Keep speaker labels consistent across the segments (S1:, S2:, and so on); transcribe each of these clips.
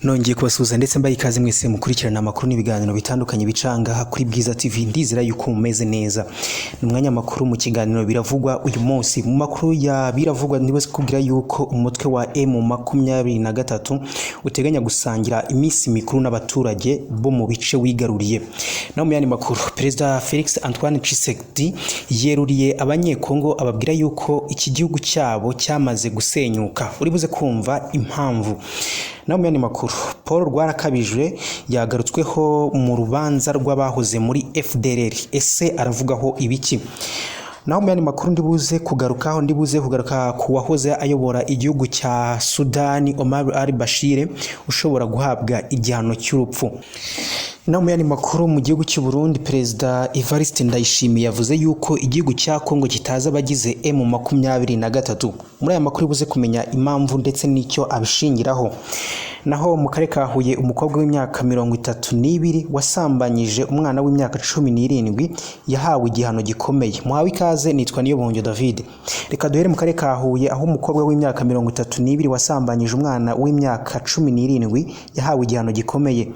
S1: nongeye kubasuhuza ndetse mbaye ikaze mwese mukurikirana amakuru n'ibiganiro bitandukanye bicanga kuri Bwiza TV. Ndizera yuko mumeze neza. Ni umwanya makuru mu kiganiro biravugwa uyu munsi. Mu makuru ya biravugwa ndibose kubwira yuko umutwe wa M23 uteganya gusangira iminsi mikuru n'abaturage bo mu bice wigaruriye. Naho mu yandi makuru, Perezida Felix Antoine Tshisekedi yeruriye abanyekongo ababwira yuko iki gihugu cyabo cyamaze gusenyuka. Uribuze kumva impamvu. Naho mu yandi makuru, Paul Rwarakabije yagarutsweho mu rubanza rw'abahoze muri Fdlr. Ese aravugaho ibiki? Naho mu yandi makuru ndibuze kugaruka ku wahoze ayobora igihugu cya Sudani Omar al-Bashir ushobora guhabwa igihano cy'urupfu. Naho mu yandi makuru, mu gihugu cy'u Burundi, Perezida Evariste Ndayishimiye yavuze yuko igihugu cya Kongo kitaza abagize M23. Muri aya makuru ibuze kumenya impamvu ndetse n'icyo abishingiraho. Naho mu karere ka Huye, umukobwa w'imyaka 32 wasambanyije umwana w'imyaka 17 yahawe igihano gikomeye. Muhawe ikaze, nitwa Niyobonjo David. Reka duhere mu karere ka Huye, aho umukobwa w'imyaka 32 wasambanyije umwana w'imyaka 17 yahawe igihano gikomeye.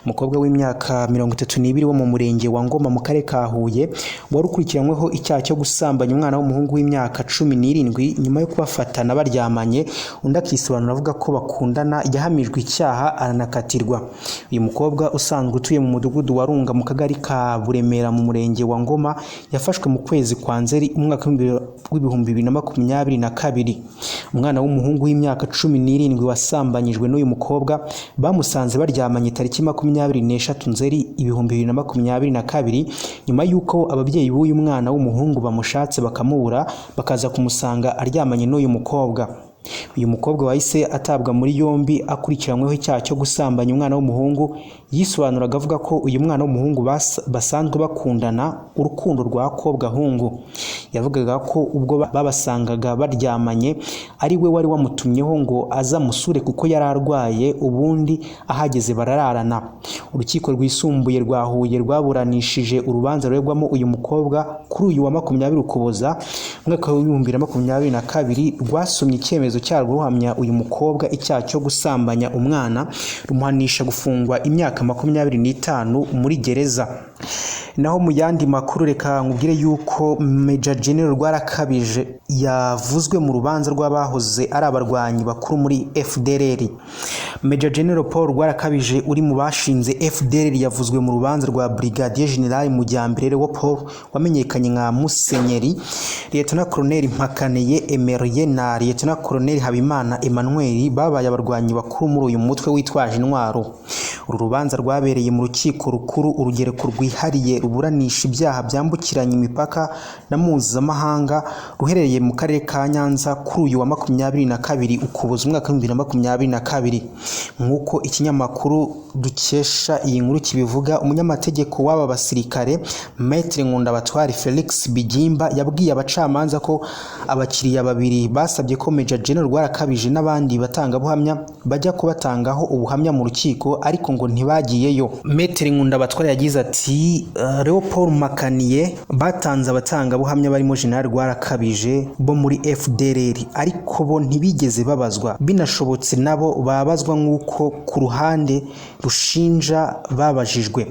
S1: Umukobwa w'imyaka 32 wo mu murenge wa Ngoma mu karere ka Huye wari ukurikiranyweho icyaha cyo gusambanya umwana w'umuhungu w'imyaka 17 nyuma yo kubafatana baryamanye, undi akisobanura avuga ko bakundana, yahamijwe icyaha aranakatirwa. Uyu mukobwa usanzwe utuye mu mudugudu wa Runga mu kagari ka Buremera mu murenge wa Ngoma yafashwe mu kwezi kwa Nzeri umwaka w'ibihumbi 2022. Umwana w'umuhungu w'imyaka 17 wasambanyijwe n'uyu mukobwa bamusanze baryamanye tariki 24 Nzeri 2022 nyuma yuko ababyeyi b'uyu mwana w'umuhungu bamushatse bakamubura, bakaza kumusanga aryamanye n'uyu mukobwa. Uyu mukobwa wahise atabwa muri yombi akurikiranyweho icyaha cyo gusambanya umwana w'umuhungu. Yisobanuraga avuga ko uyu mwana w'umuhungu basanzwe bakundana urukundo rwa kobwa hungu. Yavugaga ko ubwo babasangaga baryamanye ari we wari wamutumyeho ngo aza musure kuko yari arwaye, ubundi ahageze barararana. Urukiko rwisumbuye rwa Huye rwaburanishije urubanza ruregwamo uyu mukobwa kuri uyu wa 20 Ukuboza mwaka wa 2022 rwasomye icyemezo cyarwo ruhamya uyu mukobwa icyaha cyo gusambanya umwana, rumuhanisha gufungwa imyaka 25 muri gereza. Naho mu yandi makuru, reka nkubwire yuko Major General Rwarakabije yavuzwe mu rubanza rw'abahoze ari abarwanyi bakuru muri Fdlr. Major General Paul Rwarakabije uri mu bashinze Fdlr yavuzwe mu rubanza rwa Brigadier General Mujyambere wa Paul wamenyekanye nka Musenyeri, Lieutenant Colonel Mpakaneye Emerie na Lieutenant Colonel Habimana Emmanuel babaye abarwanyi bakuru muri uyu mutwe witwaje intwaro. Uru rubanza rwabereye mu rukiko rukuru urugereko rwihariye ruburanisha ibyaha byambukiranya imipaka na mpuzamahanga ruherereye mu karere ka Nyanza kuri uyu wa 22 Ukuboza umwaka 2022. Nk'uko ikinyamakuru dukesha iyi nkuru kibivuga, umunyamategeko w'aba basirikare Maître Nkundabatware Felix Bigimba yabwiye abacamanza ko abakiriya babiri basabye ko Major General Rwarakabije n'abandi batangabuhamya bajya kubatangaho ubuhamya mu rukiko, ariko ngo ntibagiyeyo. Maître Nkundabatware yagize ati Leopold Makaniye batanze abatangabuhamya barimo General Rwarakabije bo muri Fdlr, ariko bo ntibigeze babazwa. Binashobotse nabo babazwa nk'uko ku ruhande rushinja babajijwe.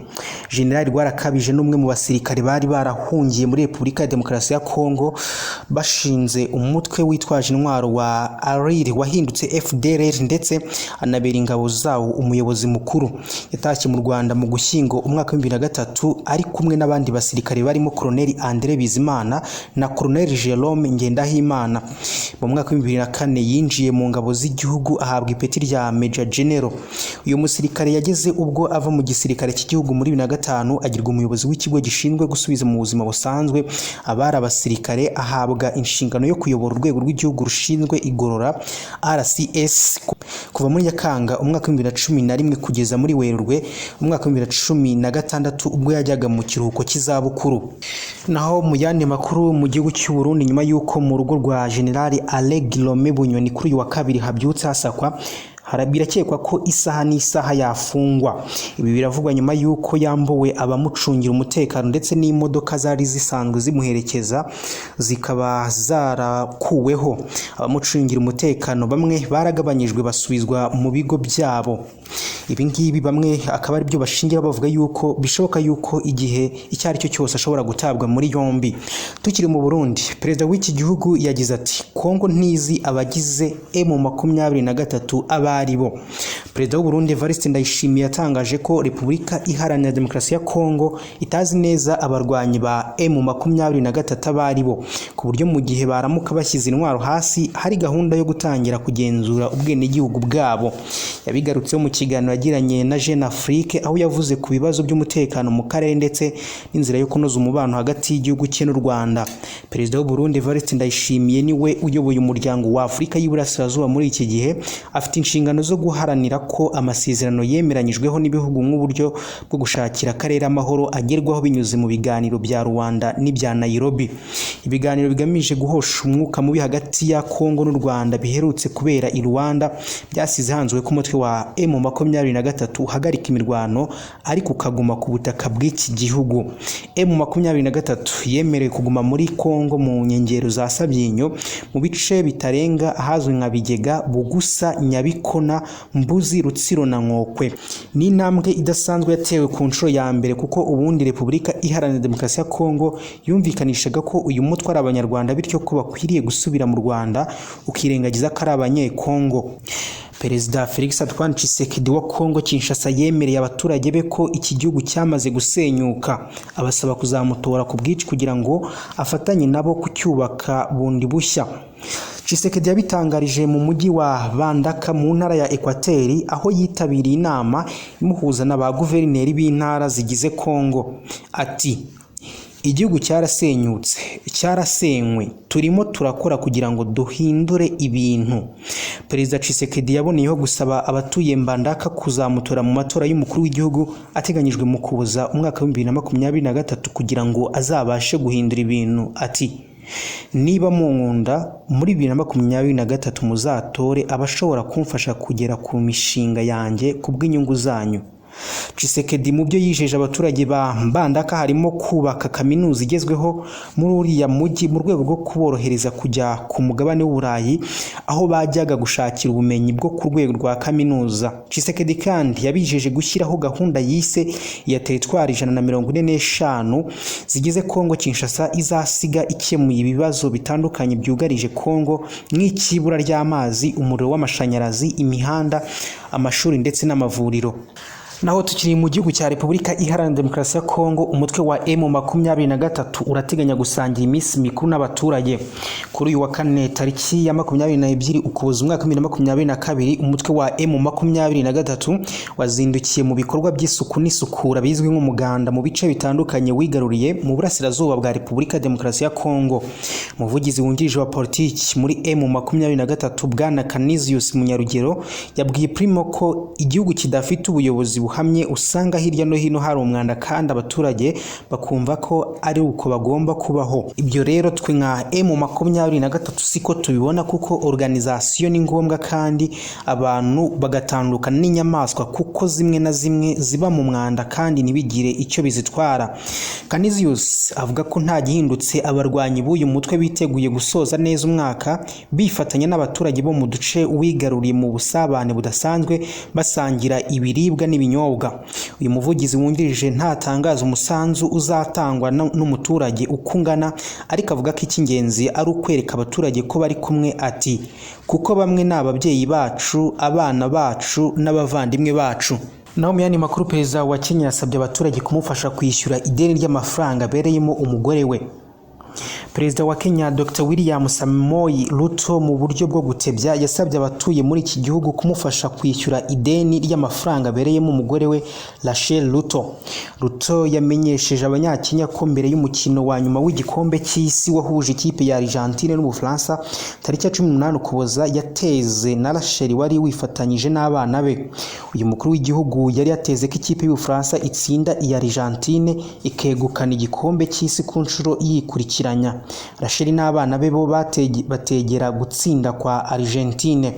S1: General Rwarakabije n'umwe mu basirikare bari barahungiye muri Repubulika ya Demokarasi ya Kongo bashinze umutwe witwaje intwaro wa Arire wahindutse Fdlr ndetse anabera ingabo zawo umuyobozi mukuru. Yatashye mu Rwanda mu Gushyingo umwaka wa 2003 ari kumwe n'abandi basirikare barimo Colonel André Bizimana na Colonel Jerome Ngendahimana. Mu mwaka wa 2004 yinjiye mu ngabo z'igihugu ahabwa ipeti rya Major General. Uyu musirikare yageze ubwo ava mu gisirikare cy'igihugu muri 2005 agirwa umuyobozi w'ikigo gishinzwe gusubiza mu buzima busanzwe abari abasirikare, ahabwa inshingano yo kuyobora urwego rw'igihugu rushinzwe igorora RCS kuva muri Nyakanga umwaka wa 2011 kugeza muri Werurwe umwaka wa 2016 ubwo yajyaga mu kiruhuko cy'izabukuru. Naho mu yandi makuru, mu gihugu cy'u Burundi, nyuma yuko mu rugo rwa General Alain Guillaume Bunyoni kuri uyu wa 2 habyutse hasakwa birakekwa ko isaha n'isaha yafungwa. Ibi biravugwa nyuma yuko yambuwe abamucungira umutekano ndetse n'imodoka zari zisanzwe zimuherekeza zikaba zarakuweho. Abamucungira umutekano bamwe baragabanyijwe basubizwa mu bigo byabo. Ibi ngibi bamwe akaba ari byo bashingira bavuga yuko bishoboka yuko igihe icyo ari cyo cyose ashobora gutabwa muri yombi. Tukiri mu Burundi, perezida w'iki gihugu yagize ati Kongo ntizi abagize M23 abari bo. Perezida w'u Burundi Evariste Ndayishimiye yatangaje ko Repubulika Iharanira Demokarasi ya Kongo itazi neza abarwanyi ba M23 abari bo, ku buryo mu gihe baramuka bashyize intwaro hasi hari gahunda yo gutangira kugenzura ubwenegihugu bwabo. Yabigarutseho mu kiganiro yagiranye na Jeune Afrique aho yavuze ku bibazo by'umutekano mu karere ndetse n'inzira yo kunoza umubano hagati y'igihugu cye n'u Rwanda. Perezida w'u Burundi Evariste Ndayishimiye niwe uyoboye umuryango wa Afurika y'Iburasirazuba muri iki gihe, afite inshingano zo guharanira ko amasezerano yemeranyijweho n'ibihugu nk'uburyo bwo gushakira akarere amahoro agerwaho binyuze mu biganiro bya Rwanda n'ibya Nairobi. Ibiganiro bigamije guhosha umwuka mubi hagati ya Kongo n'u Rwanda biherutse kubera i Rwanda byasize hanzwe ko umutwe wa M23 uhagarika imirwano ariko ukaguma ku butaka bw'iki gihugu. M23 yemerewe kuguma muri Kongo mu nkengero za Sabyinyo mu bice bitarenga ahazwi nka Bigega, Bugusa, Nyabikona, Mbuzi, Rutsiro na Nkokwe. Ni intambwe idasanzwe yatewe ku nshuro ya mbere kuko ubundi Repubulika Iharanira Demokarasi ya Kongo yumvikanishaga ko uyu mutwe ari abanyarwanda bityo ko bakwiriye gusubira mu Rwanda ukirengagiza ko ari abanyekongo. Perezida Felix Antoine Tshisekedi wa Kongo Kinshasa yemereye abaturage be ko iki gihugu cyamaze gusenyuka, abasaba kuzamutora ku bwici kugira ngo afatanye nabo kucyubaka bundi bushya. Tshisekedi yabitangarije mu mujyi wa Bandaka mu ntara ya Ekwateri aho yitabiriye inama imuhuza n'aba guverineri b'intara zigize Kongo. Ati igihugu cyarasenyutse, cyarasenywe, turimo turakora kugira ngo duhindure ibintu. Perezida Tshisekedi yaboneyeho gusaba abatuye Mbandaka kuzamutora mu matora y'umukuru w'igihugu ateganyijwe mu Kuboza umwaka wa 2023 kugira ngo azabashe guhindura ibintu. Ati niba munkunda muri 2023 muzatore abashobora kumfasha kugera ku mishinga yanjye kubw'inyungu zanyu. Tshisekedi mu byo yijeje abaturage ba Mbandaka harimo kubaka kaminuza igezweho muri uriya mujyi mu rwego rwo kuborohereza kujya ku mugabane w'Uburayi aho bajyaga gushakira ubumenyi bwo ku rwego rwa kaminuza. Tshisekedi kandi yabijeje gushyiraho gahunda yise ya teritwari 145 zigize Kongo Kinshasa izasiga ikemuye ibibazo bitandukanye byugarije Kongo nk'ikibura ry'amazi, umuriro w'amashanyarazi, imihanda, amashuri ndetse n'amavuriro. Naho tukiri mu gihugu cya Repubulika Iharanira Demokarasi ya Kongo, umutwe wa M23 urateganya gusangira iminsi mikuru n'abaturage. Kuri uyu wa kane tariki ya 22 Ukuboza umwaka wa 2022, umutwe wa M23 wazindukiye mu bikorwa by'isuku n'isukura bizwi nk'umuganda mu bice bitandukanye wigaruriye mu burasirazuba bwa Repubulika Demokarasi ya Kongo. Umuvugizi wungirije wa politiki muri M23 Bwana Canisius Munyarugero yabwiye Primo ko igihugu kidafite ubuyobozi buhamye usanga hirya no hino hari umwanda kandi abaturage bakumva ko ari uko bagomba kubaho. Ibyo rero twe nka M23 siko tubibona kuko organisation ni ngombwa kandi abantu bagatandukana n'inyamaswa kuko zimwe na zimwe ziba mu mwanda kandi nibigire icyo bizitwara. Canisius avuga ko nta gihindutse abarwanyi b'uyu mutwe biteguye gusoza neza umwaka bifatanya n'abaturage bo mu duce wigaruriye mu busabane budasanzwe basangira ibiribwa n'ibinyobwa. Uyu muvugizi wungirije ntatangaza umusanzu uzatangwa n'umuturage ukungana ariko avuga ko icy'ingenzi ari ukwereka abaturage ko bari kumwe. Ati kuko bamwe ni ababyeyi bacu, abana bacu n'abavandimwe bacu. Naho mu yandi makuru, perezida wa Kenya yasabye abaturage kumufasha kwishyura ideni ry'amafaranga abereyemo umugore we. Perezida wa Kenya Dr. William Samoei Ruto mu buryo bwo gutebya yasabye abatuye muri iki gihugu kumufasha kwishyura ideni ry'amafaranga abereyemo umugore we Rachel Ruto. Ruto yamenyesheje abanyakenya ko mbere y'umukino wa nyuma w'igikombe cy'isi wahuje ikipe ya Argentine n'Ubufaransa tariki ya 18 Ukuboza yateze na Rachel wari wifatanyije n'abana be. Uyu mukuru w'igihugu yari yateze ko ikipe y'Ubufaransa itsinda iya Argentine ikegukana igikombe cy'isi ku nshuro yikurikira. kwibukiranya. Rachel n'abana be bo bategera gutsinda kwa Argentine.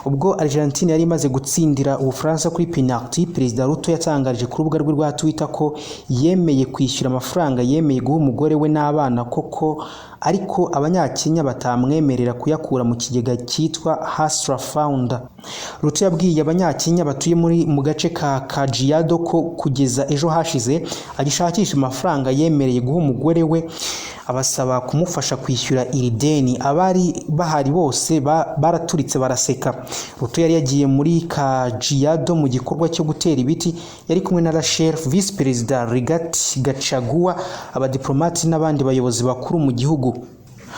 S1: Ubwo Argentine yari imaze gutsindira Ubufaransa kuri penalty, Perezida Ruto yatangaje ku rubuga rwe rwa Twitter ko yemeye kwishyura amafaranga yemeye guha umugore we n'abana koko, ariko abanyakenya batamwemerera kuyakura mu kigega cyitwa Hasra Fund. Ruto yabwiye abanyakenya batuye mu gace ka Kajiado ko kugeza ejo hashize agishakisha amafaranga yemereye guha umugore we, abasaba kumufasha kwishyura iri deni. Abari bahari bose baraturitse baraseka. Ruto yari yagiye muri Kajiado mu gikorwa cyo gutera ibiti, yari kumwe na Rachel, Vice President Rigathi Gachagua, abadiplomati n'abandi bayobozi bakuru mu gihugu.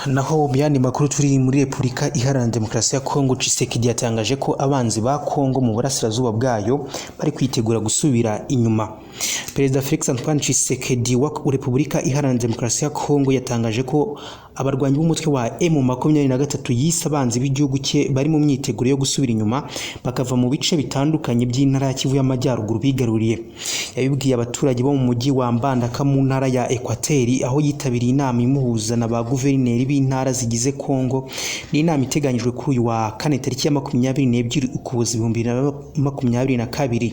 S1: Naho mu yandi makuru turi muri Repubulika Iharanira Demokarasi ya Kongo, Tshisekedi yatangaje ko abanzi ba Kongo mu burasirazuba bwayo bari kwitegura gusubira inyuma. Perezida Felix Antoine Tshisekedi wa Repubulika Iharanira Demokarasi ya Kongo yatangaje ko abarwanyi b'umutwe wa M23 yise abanzi b'igihugu cye bari mu myiteguro yo gusubira inyuma bakava mu bice bitandukanye by'intara ya Kivu y'Amajyaruguru bigaruriye. Yabibwiye abaturage bo mu mujyi wa Mbandaka mu ntara ya Equateri, aho yitabiriye inama imuhuza na ba guverineri b'intara zigize Kongo. Ni inama iteganyijwe kuri uyu wa kane tariki ya 22 Ukuboza 2022.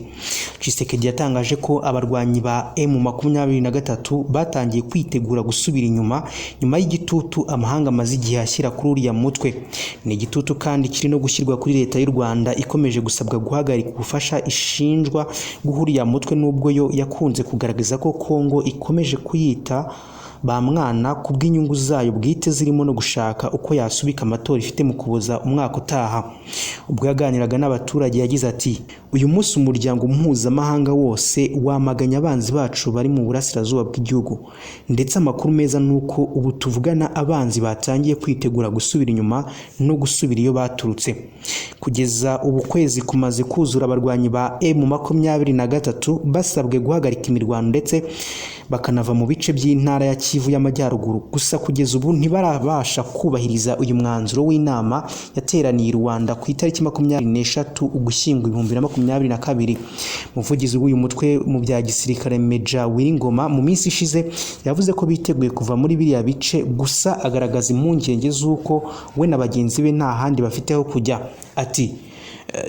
S1: Tshisekedi yatangaje ko abarwanyi ba M23 batangiye kwitegura gusubira inyuma nyuma y'igitutu amahanga amaze igihe ashyira kuri uriya mutwe. Ni igitutu kandi kiri no gushyirwa kuri leta y'u Rwanda ikomeje gusabwa guhagarika ubufasha ishinjwa guhuriya mutwe, nubwo yo yakunze kugaragaza ko Kongo ikomeje kuyita ba mwana kubw'inyungu zayo bwite zirimo no gushaka uko yasubika amatora ifite mu kuboza umwaka utaha. Ubwo yaganiraga n'abaturage yagize ati, uyu munsi umuryango mpuzamahanga wose wamaganya abanzi bacu bari mu burasirazuba bw'igihugu, ndetse amakuru meza nuko ubu tuvugana abanzi batangiye kwitegura gusubira inyuma no gusubira iyo baturutse. Kugeza ubu kwezi kumaze kuzura abarwanyi ba M23 basabwe guhagarika imirwano ndetse bakanava mu bice by'intara ya Kivu y'Amajyaruguru. Gusa kugeza ubu ntibarabasha kubahiriza uyu mwanzuro w'inama yateraniye i Rwanda ku itariki 23 Ugushyingo 2022. Umuvugizi w'uyu mutwe mu bya gisirikare Meja Wiringoma mu minsi ishize yavuze ko biteguye kuva muri biriya bice, gusa agaragaza impungenge z'uko we na bagenzi be nta handi bafiteho kujya. Ati,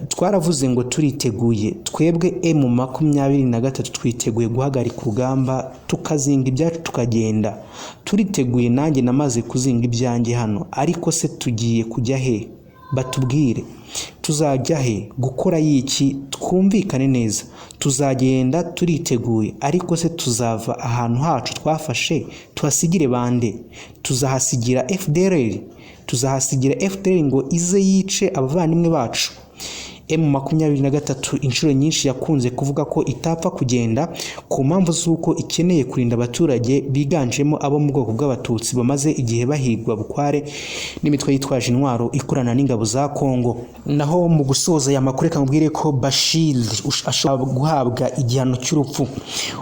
S1: twaravuze ngo turiteguye, twebwe M23 twiteguye guhagarika urugamba tukazinga ibyacu tukagenda. Turiteguye, nanjye namaze kuzinga ibyanjye hano, ariko se tugiye kujya he? Batubwire tuzajya he, gukora yiki, twumvikane neza. Tuzagenda turiteguye, ariko se tuzava ahantu hacu twafashe tuhasigire bande? Tuzahasigira Fdlr? Tuzahasigira Fdlr ngo ize yice abavandimwe bacu? M23 inshuro nyinshi yakunze kuvuga ko itapfa kugenda ku mpamvu z'uko ikeneye kurinda abaturage biganjemo abo mu bwoko bw'abatutsi bamaze igihe bahigwa bukware n'imitwe yitwaje intwaro ikorana n'ingabo za Kongo. Naho mu gusoza aya makuru kamubwire ko Bashir ashobora guhabwa igihano cy'urupfu.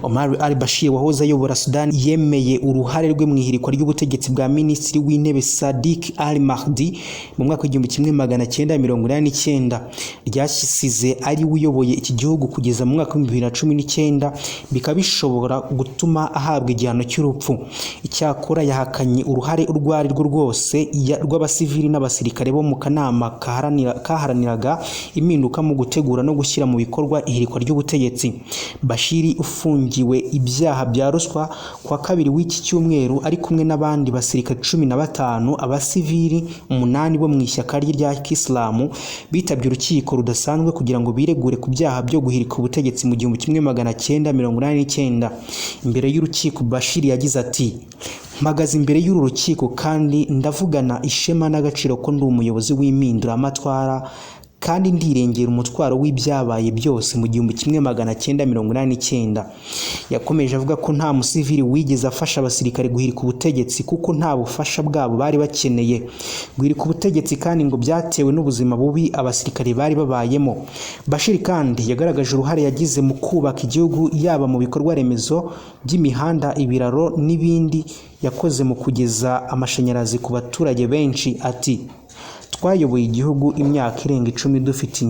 S1: Omar al-Bashir wahoze ayobora Sudan yemeye uruhare rwe mu ihirikwa ry'ubutegetsi bwa Minisitiri w'Intebe Sadiq al-Mahdi mu mwaka w'1989. Ryashyize ari uyoboye iki gihugu kugeza mu mwaka wa 2019, bikaba bishobora gutuma ahabwa igihano cy'urupfu. Icyakora yahakanye uruhare urwo ari rwo rwose rw'abasivili n'abasirikare bo mu kanama kaharaniraga impinduka mu gutegura no gushyira mu bikorwa ihirikwa ry'ubutegetsi. Bashiri ufungiwe ibyaha bya ruswa kwa kabiri w'iki cyumweru ari kumwe n'abandi basirikare 15 abasivili 8 bo mu ishyaka rya Kisilamu bitabye urukiko rudasanzwe kugira ngo biregure ku byaha byo guhirika ubutegetsi mu 1989. Imbere y'urukiko Bashir yagize ati, mpagaze imbere y'uru rukiko kandi ndavugana ishema n'agaciro ko ndi umuyobozi w'impinduramatwara kandi ndirengera umutwaro w'ibyabaye byose mu 1989. Yakomeje avuga ko nta musivili wigeze afasha abasirikare guhirika ubutegetsi kuko nta bufasha bwabo bari bakeneye. Guhirika ubutegetsi kandi ngo byatewe n'ubuzima bubi abasirikare bari babayemo. Bashir kandi yagaragaje uruhare yagize mu kubaka igihugu, yaba mu bikorwa remezo by'imihanda, ibiraro n'ibindi. Yakoze mu kugeza amashanyarazi ku baturage benshi. Ati, twayoboye igihugu imyaka irenga 10 dufite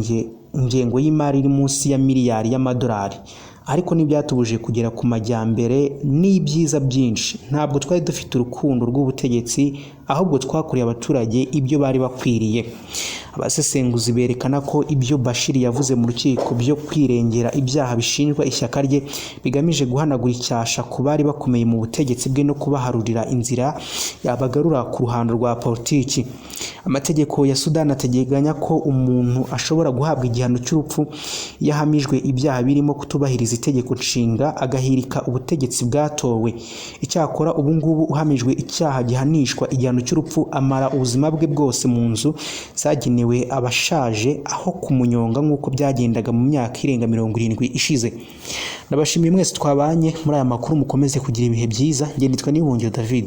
S1: ingengo y'imari iri munsi ya miliyari y'amadolari. ariko n'ibyatubuje kugera ku majyambere n'ibyiza byinshi. Ntabwo twari dufite urukundo rw'ubutegetsi, ahubwo twakuriye abaturage ibyo bari bakwiriye. Abasesenguzi berekana ko ibyo Bashir yavuze mu rukiko byo kwirengera ibyaha bishinjwa ishyaka rye bigamije guhanagura icyasha ku bari bakomeye mu butegetsi bwe no kubaharurira inzira yabagarura ku ruhando rwa politiki. Amategeko ya Sudani ateganya ko umuntu ashobora guhabwa igihano cy'urupfu yahamijwe ibyaha birimo kutubahiriza itegeko nshinga agahirika ubutegetsi bwatowe. Icyakora ubu ngubu uhamijwe icyaha gihanishwa igihano cy'urupfu amara ubuzima bwe bwose mu nzu zagenewe abashaje aho kumunyonga nk'uko byagendaga mu myaka irenga 70 ishize. Nabashimiye mwese twabanye muri aya makuru, mukomeze kugira ibihe byiza. Nge nitwa Nibongera David.